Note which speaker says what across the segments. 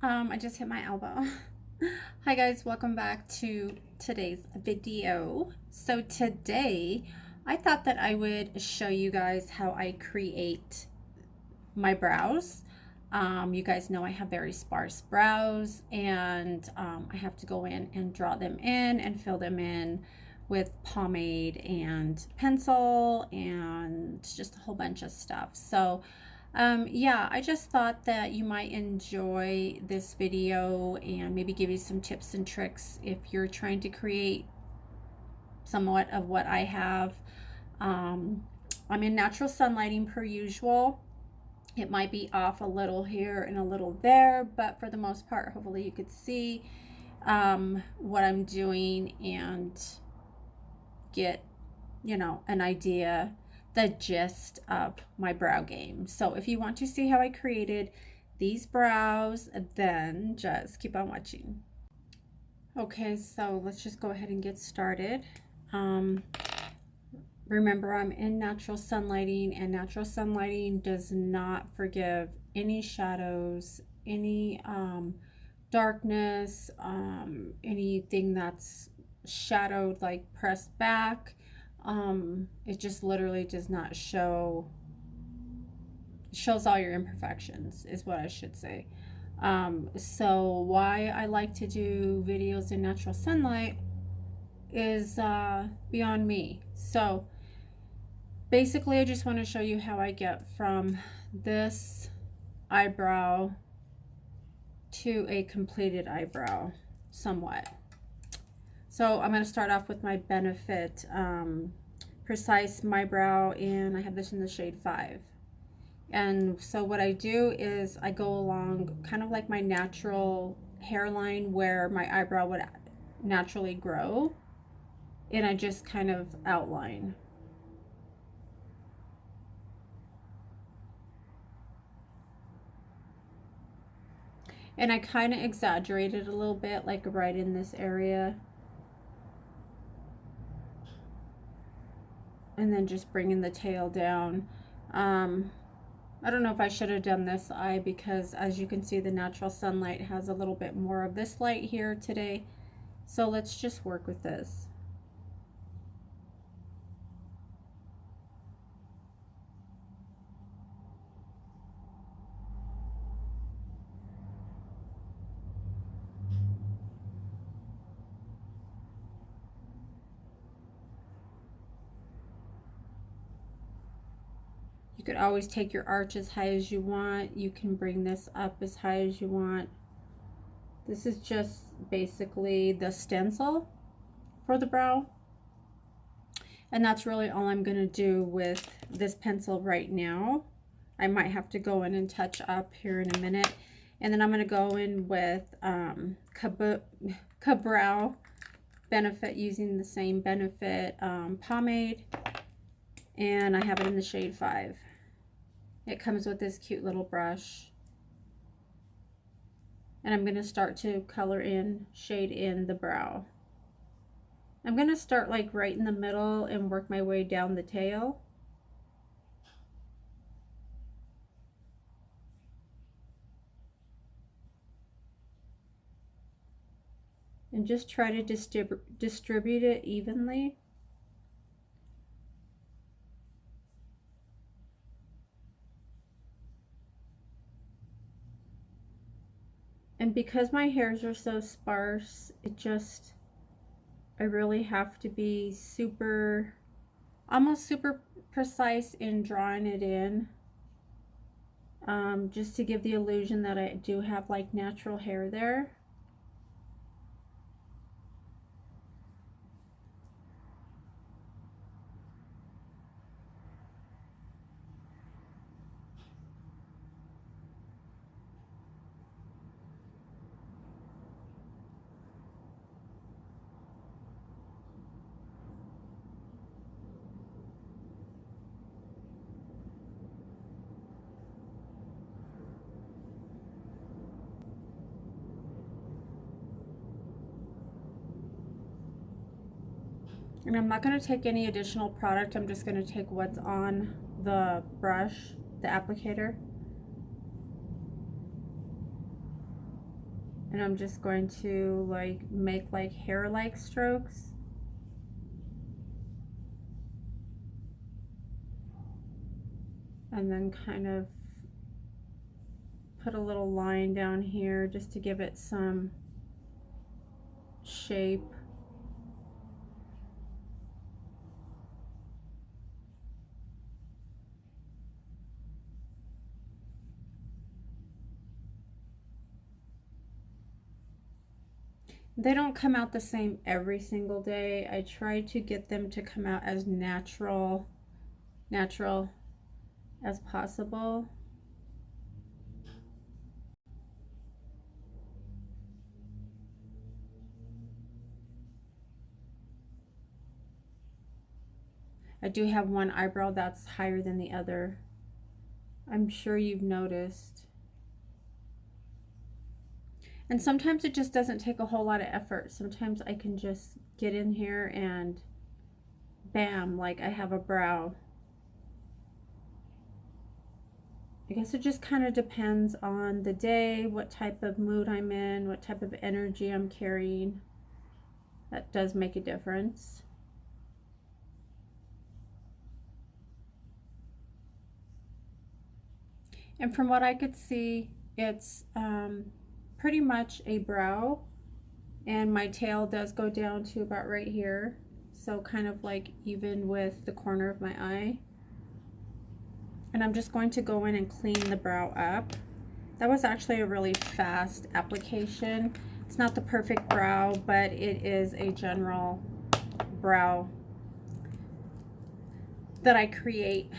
Speaker 1: I just hit my elbow. Hi guys, welcome back to today's video. So today, I thought that I would show you guys how I create my brows. You guys know I have very sparse brows and I have to go in and draw them in and fill them in with pomade and pencil and just a whole bunch of stuff. So yeah, I just thought that you might enjoy this video and maybe give you some tips and tricks if you're trying to create somewhat of what I have. I'm in natural sunlighting per usual. It might be off a little here and a little there, but for the most part, hopefully you could see what I'm doing and get, an idea, the gist of my brow game. So if you want to see how I created these brows, then just keep on watching. Okay, so let's just go ahead and get started. Remember, I'm in natural sunlighting, and natural sunlighting does not forgive any shadows, any darkness, anything that's shadowed, like pressed back. It just literally does not shows all your imperfections, is what I should say. So why I like to do videos in natural sunlight is beyond me. So basically, I just want to show you how I get from this eyebrow to a completed eyebrow, somewhat. So I'm going to start off with my Benefit Precise My Brow, and I have this in the shade 5. And so what I do is I go along kind of like my natural hairline where my eyebrow would naturally grow, and I just kind of outline. And I kind of exaggerate it a little bit, like right in this area. And then just bringing the tail down. I don't know if I should have done this eye because, as you can see, the natural sunlight has a little bit more of this light here today. So let's just work with this. You could always take your arch as high as you want. You can bring this up as high as you want. This is just basically the stencil for the brow. And that's really all I'm going to do with this pencil right now. I might have to go in and touch up here in a minute. And then I'm going to go in with Ka-Brow Benefit, using the same Benefit pomade. And I have it in the shade 5. It comes with this cute little brush. And I'm going to start to color in, shade in the brow. I'm going to start like right in the middle and work my way down the tail. And just try to distribute it evenly. And because my hairs are so sparse, I really have to be almost super precise in drawing it in. Just to give the illusion that I do have like natural hair there. And I'm not going to take any additional product. I'm just going to take what's on the brush, the applicator. And I'm just going to like make like hair-like strokes. And then kind of put a little line down here just to give it some shape. They don't come out the same every single day. I try to get them to come out as natural as possible. I do have one eyebrow that's higher than the other. I'm sure you've noticed. And sometimes it just doesn't take a whole lot of effort. Sometimes I can just get in here and bam, like I have a brow. I guess it just kind of depends on the day, what type of mood I'm in, what type of energy I'm carrying. That does make a difference. And from what I could see, it's pretty much a brow. And my tail does go down to about right here. So kind of like even with the corner of my eye. And I'm just going to go in and clean the brow up. That was actually a really fast application. It's not the perfect brow, but it is a general brow that I create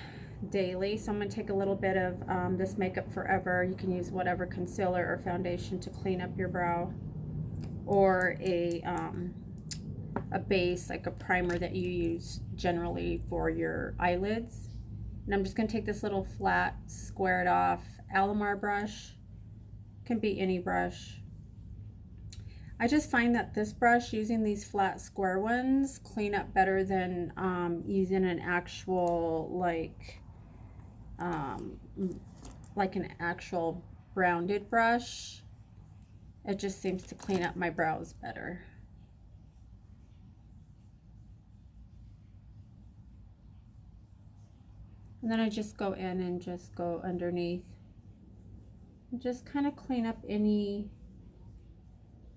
Speaker 1: daily. So I'm going to take a little bit of this Makeup Forever. You can use whatever concealer or foundation to clean up your brow, or a base, like a primer that you use generally for your eyelids. And I'm just going to take this little flat, squared off Alamar brush. Can be any brush. I just find that this brush, using these flat square ones, clean up better than using an actual like an actual rounded brush. It just seems to clean up my brows better. And then I just go in and just go underneath and just kind of clean up any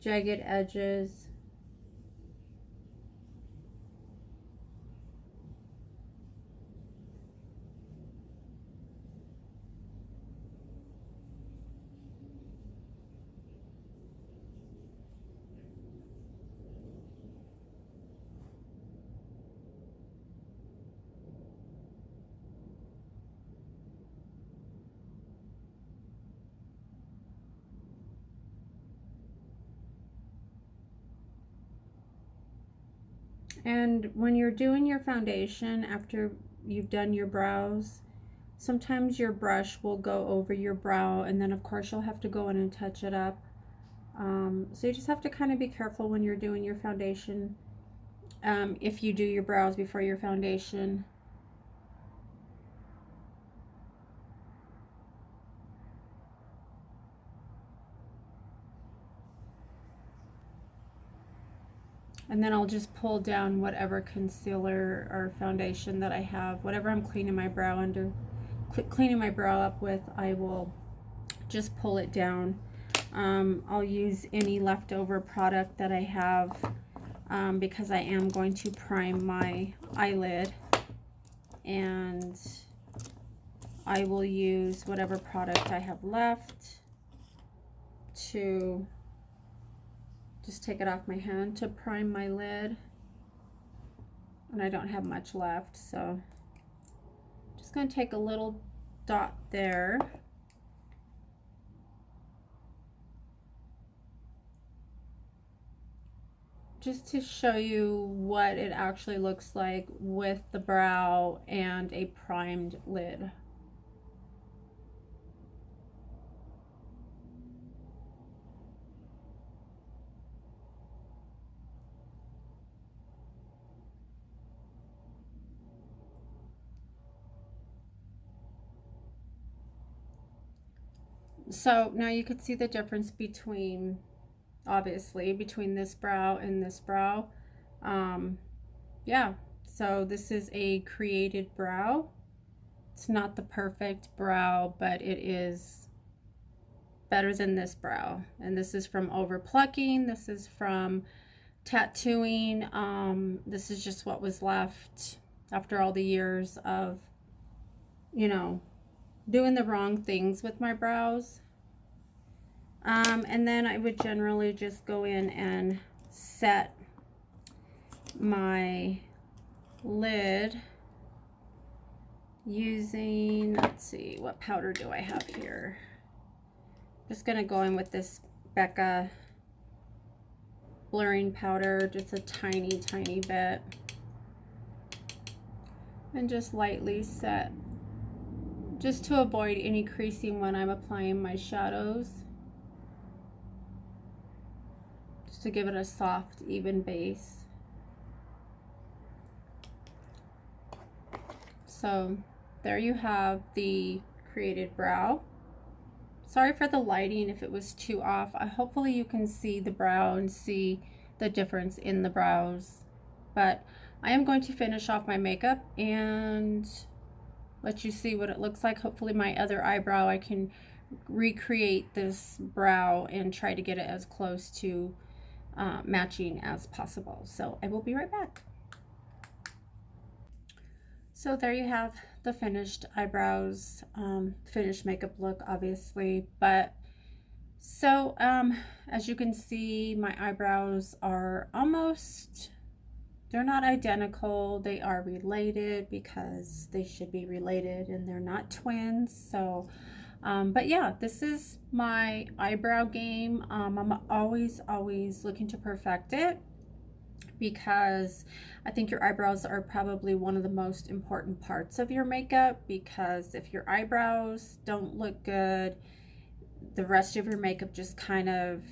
Speaker 1: jagged edges. And when you're doing your foundation, after you've done your brows, sometimes your brush will go over your brow, and then of course you'll have to go in and touch it up. So you just have to kind of be careful when you're doing your foundation, if you do your brows before your foundation. And then I'll just pull down whatever concealer or foundation that I have, whatever I'm cleaning my brow up with, I will just pull it down. I'll use any leftover product that I have, because I am going to prime my eyelid, and I will use whatever product I have left to just take it off my hand to prime my lid. And I don't have much left, so just going to take a little dot there. Just to show you what it actually looks like with the brow and a primed lid. So now you can see the difference between obviously, between this brow and this brow. Um, yeah, so this is a created brow. It's not the perfect brow, but it is better than this brow. And this is from over plucking. This is from tattooing. This is just what was left after all the years of, you know, doing the wrong things with my brows. And then I would generally just go in and set my lid using, let's see, what powder do I have here? Just gonna go in with this Becca blurring powder, just a tiny bit, and just lightly set, just to avoid any creasing when I'm applying my shadows, just to give it a soft, even base. So there you have the created brow. Sorry for the lighting if it was too off. Hopefully you can see the brow and see the difference in the brows. But I am going to finish off my makeup and let you see what it looks like. Hopefully my other eyebrow, I can recreate this brow and try to get it as close to matching as possible. So I will be right back. So there you have the finished eyebrows, finished makeup look, obviously. But so as you can see, my eyebrows are almost, they're not identical. They are related because they should be related, and they're not twins. So but yeah, this is my eyebrow game. I'm always looking to perfect it, because I think your eyebrows are probably one of the most important parts of your makeup, because if your eyebrows don't look good, the rest of your makeup just kind of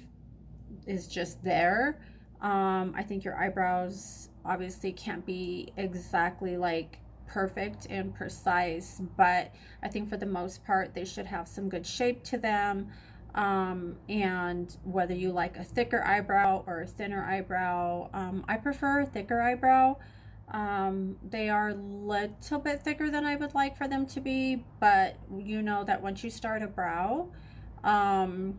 Speaker 1: is just there. I think your eyebrows obviously can't be exactly like perfect and precise, but I think for the most part they should have some good shape to them. And whether you like a thicker eyebrow or a thinner eyebrow, I prefer a thicker eyebrow. They are a little bit thicker than I would like for them to be, but you know that once you start a brow, and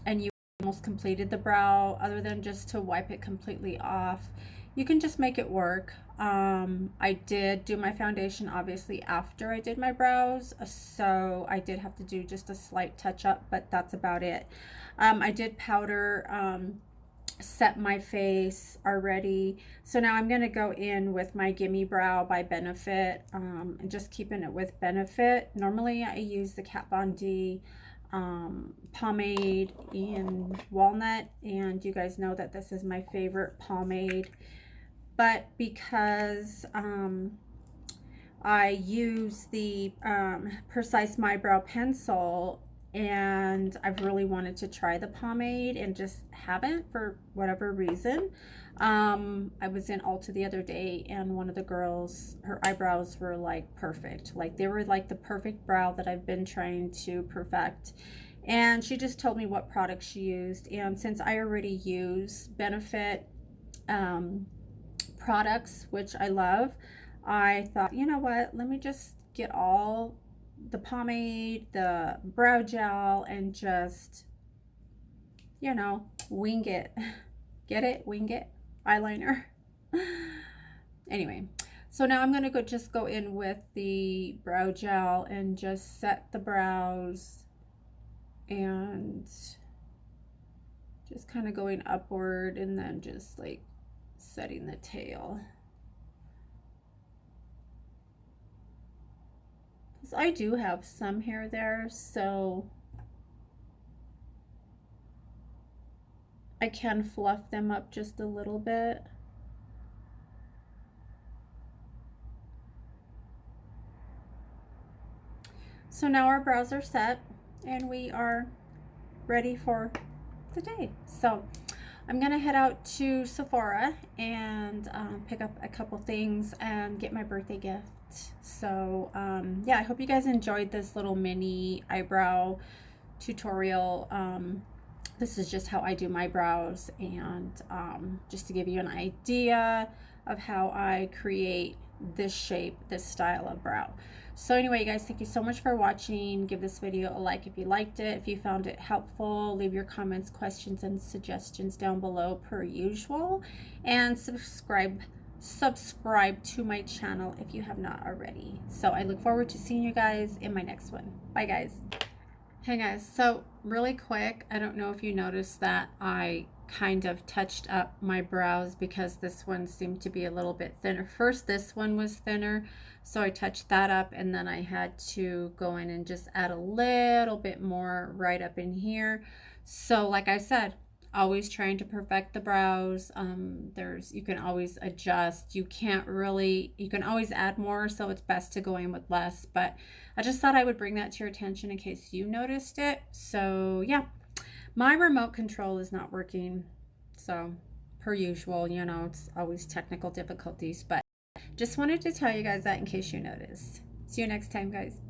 Speaker 1: you almost completed the brow, other than just to wipe it completely off, you can just make it work. I did do my foundation obviously after I did my brows, so I did have to do just a slight touch up, but that's about it. I did powder, set my face already, so now I'm going to go in with my Gimme Brow by Benefit, and just keeping it with Benefit. Normally I use the Kat Von D pomade in walnut, and you guys know that this is my favorite pomade, but because I use the Precise My Brow pencil, and I've really wanted to try the pomade and just haven't for whatever reason. I was in Ulta the other day, and one of the girls, her eyebrows were like perfect. Like they were like the perfect brow that I've been trying to perfect. And she just told me what product she used. And since I already use Benefit products, which I love, I thought, you know what, let me just get all the pomade, the brow gel, and just, you know, wing it. Get it? Wing it? Eyeliner. Anyway, so now I'm going to just go in with the brow gel and just set the brows, and just kind of going upward, and then just like setting the tail. Because I do have some hair there, so I can fluff them up just a little bit. So now our brows are set, and we are ready for the day. So I'm gonna head out to Sephora and pick up a couple things and get my birthday gift. So yeah, I hope you guys enjoyed this little mini eyebrow tutorial. this is just how I do my brows, and just to give you an idea of how I create this shape, this style of brow. So anyway, you guys, thank you so much for watching. Give this video a like if you liked it. If you found it helpful, leave your comments, questions, and suggestions down below per usual. And subscribe to my channel if you have not already. So I look forward to seeing you guys in my next one. Bye, guys. Hey guys, so really quick, I don't know if you noticed that I kind of touched up my brows because this one seemed to be a little bit thinner. First, this one was thinner, so I touched that up, and then I had to go in and just add a little bit more right up in here. So like I said, always trying to perfect the brows. You can always adjust. You can always add more, so it's best to go in with less, but I just thought I would bring that to your attention in case you noticed it. So yeah, my remote control is not working, so per usual, you know, it's always technical difficulties, but just wanted to tell you guys that in case you noticed. See you next time, guys.